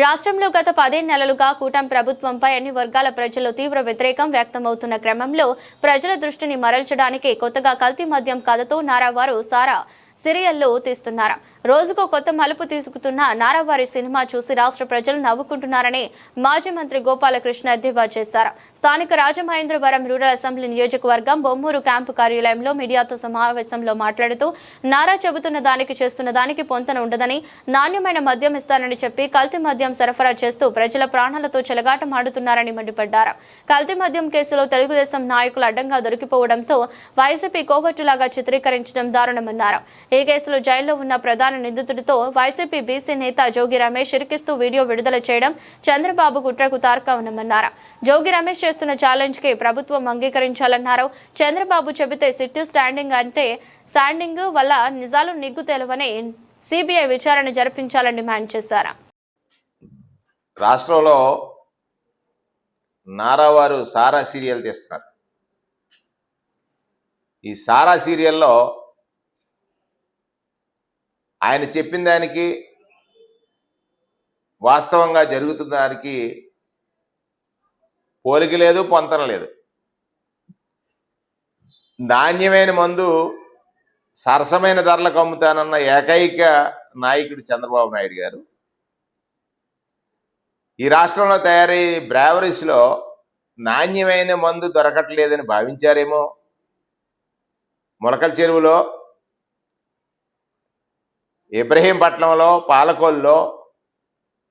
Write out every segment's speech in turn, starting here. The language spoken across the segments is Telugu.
రాష్ట్రంలో గత 10 నెలలుగా కూటమి ప్రభుత్వంపై అన్ని వర్గాల ప్రజలు తీవ్ర వ్యతిరేకం వ్యక్తమవుతున్న క్రమంలో ప్రజల దృష్టిని మరల్చడానికి కొత్తగా కల్తీ మద్యం కథతో నారావారు సారా సీరియల్లో తీస్తున్నారు. రోజుకో కొత్త మలుపు తీసుకుతున్న నారావారి సినిమా చూసి రాష్ట్ర ప్రజలు నవ్వుకుంటున్నారని మాజీ మంత్రి గోపాలకృష్ణ ఎద్దేవా చేశారు. స్థానిక రాజమహేంద్రవరం రూరల్ అసెంబ్లీ నియోజకవర్గం బొమ్మూరు క్యాంపు కార్యాలయంలో మీడియాతో సమావేశంలో మాట్లాడుతూ నారా చెబుతున్న దానికి చేస్తున్న దానికి పొంతన ఉండదని, నాణ్యమైన మద్యం ఇస్తానని చెప్పి కల్తీ మద్యం సరఫరా చేస్తూ ప్రజల ప్రాణాలతో చెలగాటమాడుతున్నారని మండిపడ్డారు. కల్తీ మద్యం కేసులో తెలుగుదేశం నాయకులు అడ్డంగా దొరికిపోవడంతో వైసీపీ కోవట్టులాగా చిత్రీకరించడం దారుణమన్నారు. ఈ కేసులో జైల్లో ఉన్న ప్రధాన నిందితుడితో వైసీపీ బీసీ నేత జోగి రమేష్ ఇరికిస్తూ వీడియో విడుదల చేయడం చంద్రబాబు కుట్రకు తార్కాణమన్నారు. జోగి రమేష్ చేస్తున్న ఛాలెంజ్ కి ప్రభుత్వం అంగీకరించాలన్నారు. చంద్రబాబు చెబితే సిట్టు స్టాండింగ్ అంటే స్టాండింగ్ వల్ల నిజాలు నిగ్గు తెలవని సిబిఐ విచారణ జరిపించాలని డిమాండ్ చేశారు. రాష్ట్రంలో నారావారు సారా సీరియల్ తీస్తున్నారు. ఈ సారా సీరియల్లో ఆయన చెప్పిన దానికి వాస్తవంగా జరుగుతున్న దానికి పోలిక లేదు, పొంతన లేదు. నాణ్యమైన మందు సరసమైన ధరలకు అమ్ముతానన్న ఏకైక నాయకుడు చంద్రబాబు నాయుడు గారు ఈ రాష్ట్రంలో తయారయ్యే బ్రావరీస్లో నాణ్యమైన మందు దొరకట్లేదని భావించారేమో. మొలకల చెరువులో, ఇబ్రహీంపట్నంలో, పాలకొల్లో,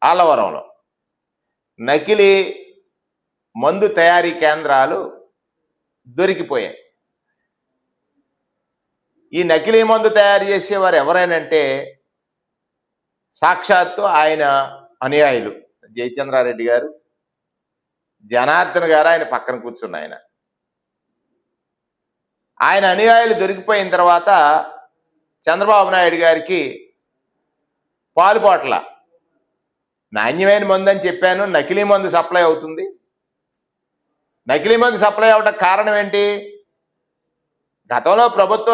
ఆలవరంలో నకిలీ మందు తయారీ కేంద్రాలు దొరికిపోయాయి. ఈ నకిలీ మందు తయారు చేసేవారు ఎవరైనంటే సాక్షాత్తు ఆయన అనుయాయులు జయచంద్రారెడ్డి గారు, జనార్దన్ గారు ఆయన పక్కన కూర్చున్న ఆయన అనుయాయులు దొరికిపోయిన తర్వాత చంద్రబాబు నాయుడు గారికి పాలుపోట్ల నాణ్యమైన మందు అని చెప్పాను, నకిలీ మందు సప్లై అవుతుంది. నకిలీ మందు సప్లై అవడానికి కారణం ఏంటి? గతంలో ప్రభుత్వ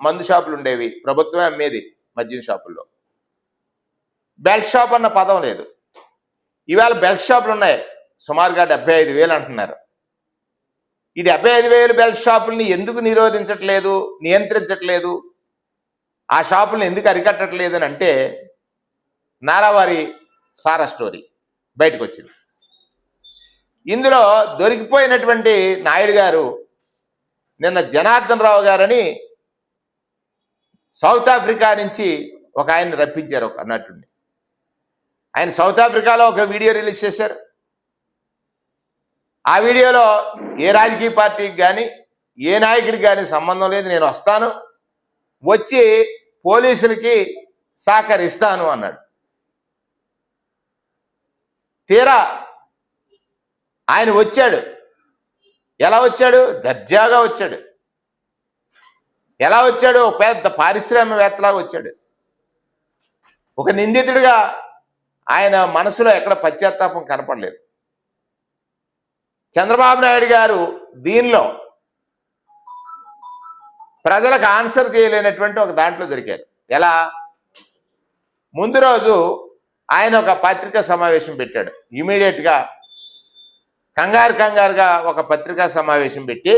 మందు షాపులు ఉండేవి, ప్రభుత్వమే అమ్మేది మద్యం షాపుల్లో. బెల్ట్ షాప్ అన్న పదం లేదు. ఇవాళ బెల్ట్ షాపులు ఉన్నాయి, సుమారుగా 75,000 అంటున్నారు. ఈ 75,000 బెల్ట్ షాపుల్ని ఎందుకు నిరోధించట్లేదు, నియంత్రించట్లేదు, ఆ షాపుల్ని ఎందుకు అరికట్టట్లేదు అని అంటే నారావారి సారా స్టోరీ బయటకు వచ్చింది. ఇందులో దొరికిపోయినటువంటి నాయుడు గారు నిన్న జనార్దన్ రావు గారని సౌత్ ఆఫ్రికా నుంచి ఒక ఆయన్ని రప్పించారు, ఒక నటుడిని. ఆయన సౌత్ ఆఫ్రికాలో ఒక వీడియో రిలీజ్ చేశారు. ఆ వీడియోలో ఏ రాజకీయ పార్టీకి కానీ ఏ నాయకుడికి కానీ సంబంధం లేదు, నేను వస్తాను, వచ్చి పోలీసులకి సహకరిస్తాను అన్నాడు. తీరా ఆయన వచ్చాడు. ఎలా వచ్చాడు? దర్జాగా వచ్చాడు. ఎలా వచ్చాడు? పెద్ద పారిశ్రామికవేత్తలాగా వచ్చాడు. ఒక నిందితుడిగా ఆయన మనసులో ఎక్కడ పశ్చాత్తాపం కనపడలేదు. చంద్రబాబు నాయుడు గారు దీనిలో ప్రజలకు ఆన్సర్ చేయలేనటువంటి ఒక దాంట్లో దొరికారు. ఎలా? ముందు రోజు ఆయన ఒక పత్రికా సమావేశం పెట్టాడు. ఇమీడియట్గా కంగారుగా ఒక పత్రికా సమావేశం పెట్టి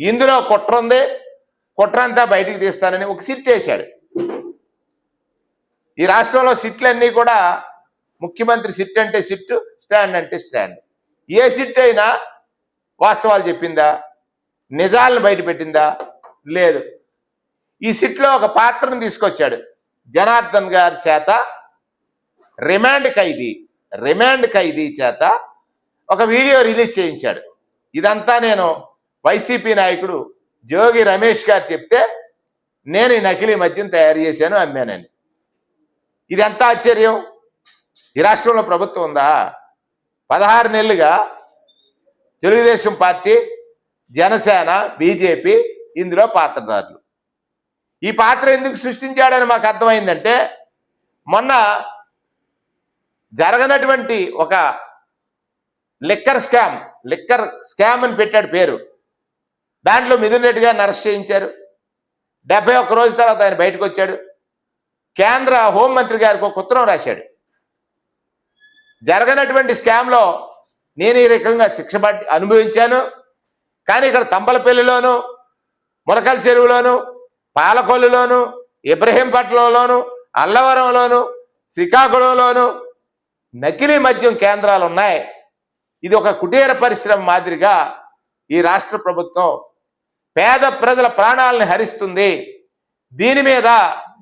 ఇందులో కుట్ర ఉంది, కుట్రంతా బయటికి తీస్తానని ఒక సిట్ వేశాడు. ఈ రాష్ట్రంలో సిట్లన్నీ కూడా ముఖ్యమంత్రి సిట్ అంటే సిట్, స్టాండ్ అంటే స్టాండ్. ఏ సిట్ అయినా వాస్తవాలు చెప్పిందా, నిజాలను బయట పెట్టిందా? లేదు. ఈ సిట్లో ఒక పాత్రను తీసుకొచ్చాడు. జనార్దన్ గారి చేత రిమాండ్ ఖైదీ చేత ఒక వీడియో రిలీజ్ చేయించాడు. ఇదంతా నేను వైసీపీ నాయకుడు జోగి రమేష్ గారు చెప్తే నేను ఈ నకిలీ మద్యం తయారు చేశాను, అమ్మానని. ఇది ఎంత ఆశ్చర్యం! ఈ రాష్ట్రంలో ప్రభుత్వం ఉందా? 16 నెలలుగా తెలుగుదేశం పార్టీ, జనసేన, బీజేపీ ఇందులో పాత్రదారులు. ఈ పాత్ర ఎందుకు సృష్టించాడని మాకు అర్థమైందంటే మొన్న జరగనటువంటి ఒక లిక్కర్ స్కామ్ అని పెట్టాడు పేరు. దాంట్లో మిథున్ రెడ్డి గారిని అరెస్ట్ చేయించారు. 71 రోజుల తర్వాత ఆయన బయటకు వచ్చాడు. కేంద్ర హోంమంత్రి గారికి ఒక ఉత్తరం రాశాడు. జరగనటువంటి స్కామ్లో నేను ఈ రకంగా శిక్ష అనుభవించాను, కానీ ఇక్కడ తంబలపల్లిలోను, ములకల చెరువులోను, పాలకొల్లులోను, ఇబ్రహీంపట్నంలోను, అల్లవరంలోను, శ్రీకాకుళంలోను నకిలీ మద్యం కేంద్రాలు ఉన్నాయి. ఇది ఒక కుటీర పరిశ్రమ మాదిరిగా ఈ రాష్ట్ర ప్రభుత్వం పేద ప్రజల ప్రాణాలను హరిస్తుంది. దీని మీద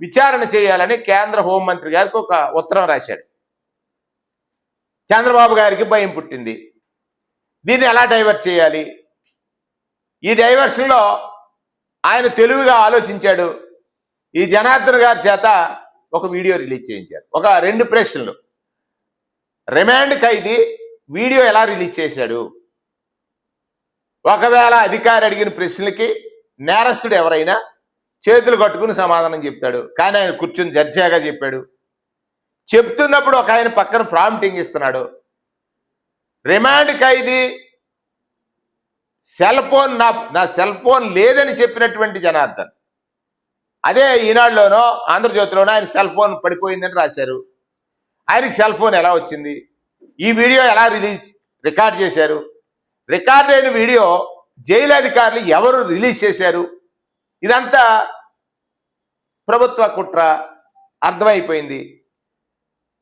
విచారణ చేయాలని కేంద్ర హోంమంత్రి గారికి ఒక ఉత్తరం రాశాడు. చంద్రబాబు గారికి భయం పుట్టింది, దీన్ని ఎలా డైవర్ట్ చేయాలి. ఈ డైవర్షన్లో ఆయన తెలివిగా ఆలోచించాడు. ఈ జనార్దన్ గారి చేత ఒక వీడియో రిలీజ్ చేయించారు. ఒక 2 ప్రశ్నలు. రిమాండ్ ఖైదీ వీడియో ఎలా రిలీజ్ చేశాడు, ఒకవేళ అధికారి అడిగిన ప్రశ్నలకి నేరస్తుడు ఎవరైనా చేతులు కట్టుకుని సమాధానం చెప్తాడు. కానీ ఆయన కూర్చుని జడ్జాగా చెప్పాడు. చెప్తున్నప్పుడు ఒక ఆయన పక్కన ప్రాంప్టింగ్ ఇస్తున్నాడు. రిమాండ్ ఖైదీ సెల్ ఫోన్ నా సెల్ ఫోన్ లేదని చెప్పినటువంటి జనార్దన్, అదే ఈనాడులోనో ఆంధ్రజ్యోతిలోనో ఆయన సెల్ ఫోన్ పడిపోయిందని రాశారు. ఆయనకి సెల్ ఫోన్ ఎలా వచ్చింది, ఈ వీడియో ఎలా రికార్డ్ చేశారు, రికార్డ్ అయిన వీడియో జైలు అధికారులు ఎవరు రిలీజ్ చేశారు, ఇదంతా ప్రభుత్వ కుట్ర అర్థమైపోయింది.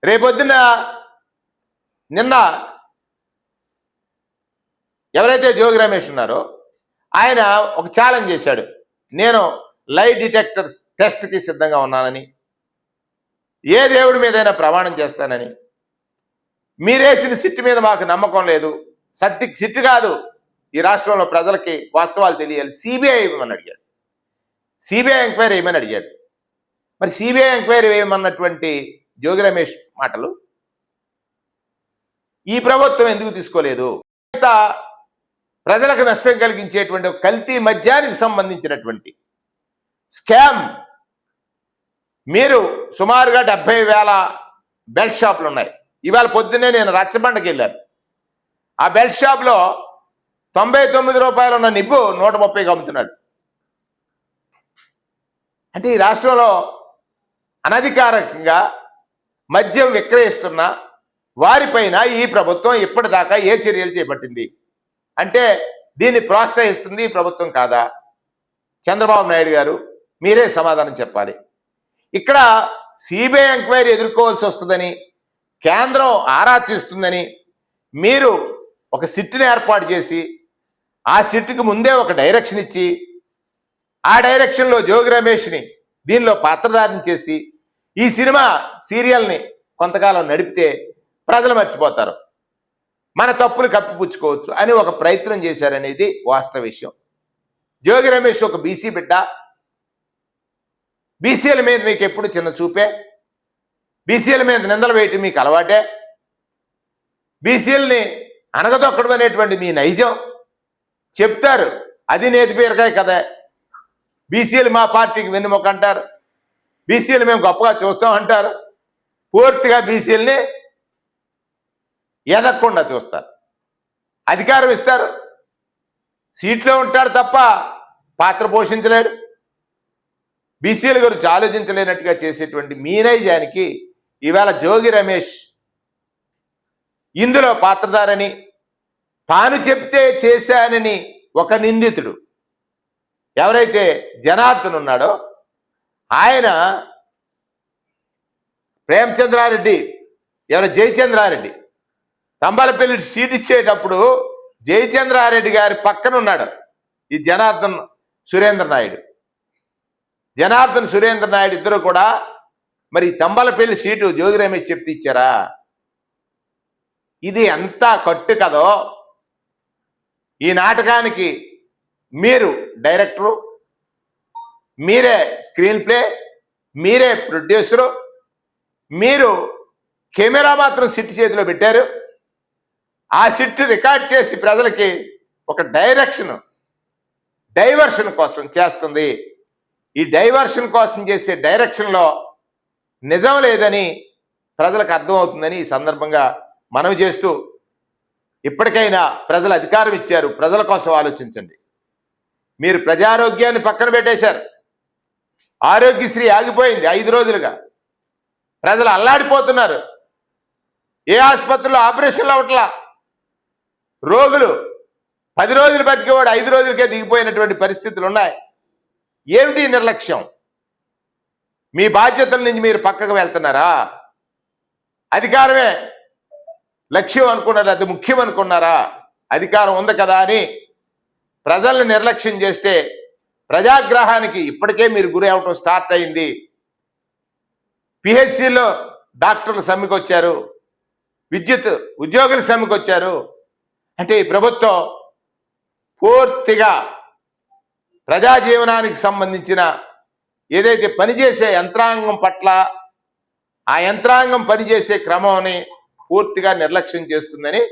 రేపొద్దున నిన్న ఎవరైతే జోగి రమేష్ ఉన్నారో ఆయన ఒక ఛాలెంజ్ చేశాడు. నేను లై డిటెక్టర్ టెస్ట్కి సిద్ధంగా ఉన్నానని, ఏ దేవుడి మీదైనా ప్రమాణం చేస్తానని, మీరేసిన సిట్టు మీద మాకు నమ్మకం లేదు, సిట్టు కాదు, ఈ రాష్ట్రంలో ప్రజలకి వాస్తవాలు తెలియాలి, సిబిఐ వేయమని అడిగాడు. సిబిఐ ఎంక్వైరీ వేయమని అడిగాడు. మరి సిబిఐ ఎంక్వైరీ వేయమన్నటువంటి జోగి రమేష్ మాటలు ఈ ప్రభుత్వం ఎందుకు తీసుకోలేదు? ప్రజలకు నష్టం కలిగించేటువంటి కల్తీ మద్యానికి సంబంధించినటువంటి స్కామ్, మీరు సుమారుగా 70,000 బెల్ట్ షాపులు ఉన్నాయి. ఇవాళ పొద్దున్నే నేను రచ్చబండకి వెళ్ళాను. ఆ బెల్ట్ షాప్లో 99 రూపాయలు ఉన్న నిబ్బు 130కి అమ్ముతున్నాడు. అంటే ఈ రాష్ట్రంలో అనధికారికంగా మద్యం విక్రయిస్తున్న వారిపైన ఈ ప్రభుత్వం ఇప్పటిదాకా ఏ చర్యలు చేపట్టింది? అంటే దీన్ని ప్రోత్సహిస్తుంది ఈ ప్రభుత్వం కాదా? చంద్రబాబు నాయుడు గారు మీరే సమాధానం చెప్పాలి. ఇక్కడ సిబిఐ ఎంక్వైరీ ఎదుర్కోవాల్సి వస్తుందని, కేంద్రం ఆరా తీస్తుందని మీరు ఒక సిట్ని ఏర్పాటు చేసి ఆ సిట్కి ముందే ఒక డైరెక్షన్ ఇచ్చి ఆ డైరెక్షన్లో జోగి రమేష్ని దీనిలో పాత్రధారణ చేసి ఈ సినిమా సీరియల్ని కొంతకాలం నడిపితే ప్రజలు మర్చిపోతారు, మన తప్పులు కప్పిపుచ్చుకోవచ్చు అని ఒక ప్రయత్నం చేశారనేది వాస్తవ విషయం. జోగి రమేష్ ఒక బీసీ బిడ్డ. బీసీల మీద మీకు ఎప్పుడు చిన్న చూపే, బీసీల మీద నిందలు వేయటం మీకు అలవాటే, బీసీలని అనగదొక్కడం అనేటువంటి మీ నైజం చెప్తారు. అది నేతి పేరకాయ కదా. బీసీలు మా పార్టీకి వెన్నుముక అంటారు, బీసీలు మేము గొప్పగా చూస్తాం అంటారు. పూర్తిగా బీసీలని ఎదగకుండా చూస్తారు, అధికారం ఇస్తారు, సీట్లో ఉంటాడు తప్ప పాత్ర పోషించలేడు. బీసీల గురించి ఆలోచించలేనట్టుగా చేసేటువంటి మీ నైజానికి ఇవాళ జోగి రమేష్ ఇందులో పాత్రధారని, తాను చెప్తే చేశానని ఒక నిందితుడు ఎవరైతే జనార్దన్ ఉన్నాడో ఆయన ప్రేమచంద్రారెడ్డి, ఎవరు జయచంద్రారెడ్డి తంబాలపల్లి సీట్ ఇచ్చేటప్పుడు జయచంద్రారెడ్డి గారి పక్కన ఉన్నాడు ఈ జనార్దన్ సురేంద్ర నాయుడు. జనార్దన్ సురేంద్ర నాయుడు ఇద్దరు కూడా మరి తంబాలపల్లి సీటు జోగి రమేష్ చెప్తే ఇచ్చారా? ఇది ఎంత కట్టు కదో. ఈ నాటకానికి మీరు డైరెక్టరు, మీరే స్క్రీన్ ప్లే, మీరే ప్రొడ్యూసరు, మీరు కెమెరా మాత్రం సిట్ చేతిలో పెట్టారు. ఆ సిట్ రికార్డ్ చేసి ప్రజలకి ఒక డైవర్షన్ కోసం చేస్తుంది. ఈ డైవర్షన్ కోసం చేసే డైరెక్షన్లో నిజం లేదని ప్రజలకు అర్థమవుతుందని ఈ సందర్భంగా మనవి చేస్తూ, ఇప్పటికైనా ప్రజలు అధికారం ఇచ్చారు, ప్రజల కోసం ఆలోచించండి. మీరు ప్రజారోగ్యాన్ని పక్కన పెట్టేశారు. ఆరోగ్యశ్రీ ఆగిపోయింది 5 రోజులుగా. ప్రజలు అల్లాడిపోతున్నారు. ఏ ఆసుపత్రిలో ఆపరేషన్లు అవట్లా. రోగులు 10 రోజులు బతికేవాడు 5 రోజులకే దిగిపోయినటువంటి పరిస్థితులు ఉన్నాయి. ఏమిటి నిర్లక్ష్యం? మీ బాధ్యతల నుంచి మీరు పక్కకు వెళ్తున్నారా? అధికారమే లక్ష్యం అనుకున్నారా? అది ముఖ్యం అనుకున్నారా? అధికారం ఉంది కదా అని ప్రజల్ని నిర్లక్ష్యం చేస్తే ప్రజాగ్రహానికి ఇప్పటికే మీరు గురి అవటం స్టార్ట్ అయింది. పిహెచ్సిలో డాక్టర్లు సమ్మెకొచ్చారు, విద్యుత్ ఉద్యోగులు సమ్మెకొచ్చారు. అంటే ఈ ప్రభుత్వం పూర్తిగా ప్రజా జీవనానికి సంబంధించిన ఏదైతే పనిచేసే యంత్రాంగం పట్ల ఆ యంత్రాంగం పనిచేసే క్రమాన్ని పూర్తిగా నిర్లక్ష్యం చేస్తుందని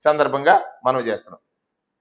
సందర్భంగా మనం చేస్తున్నాం.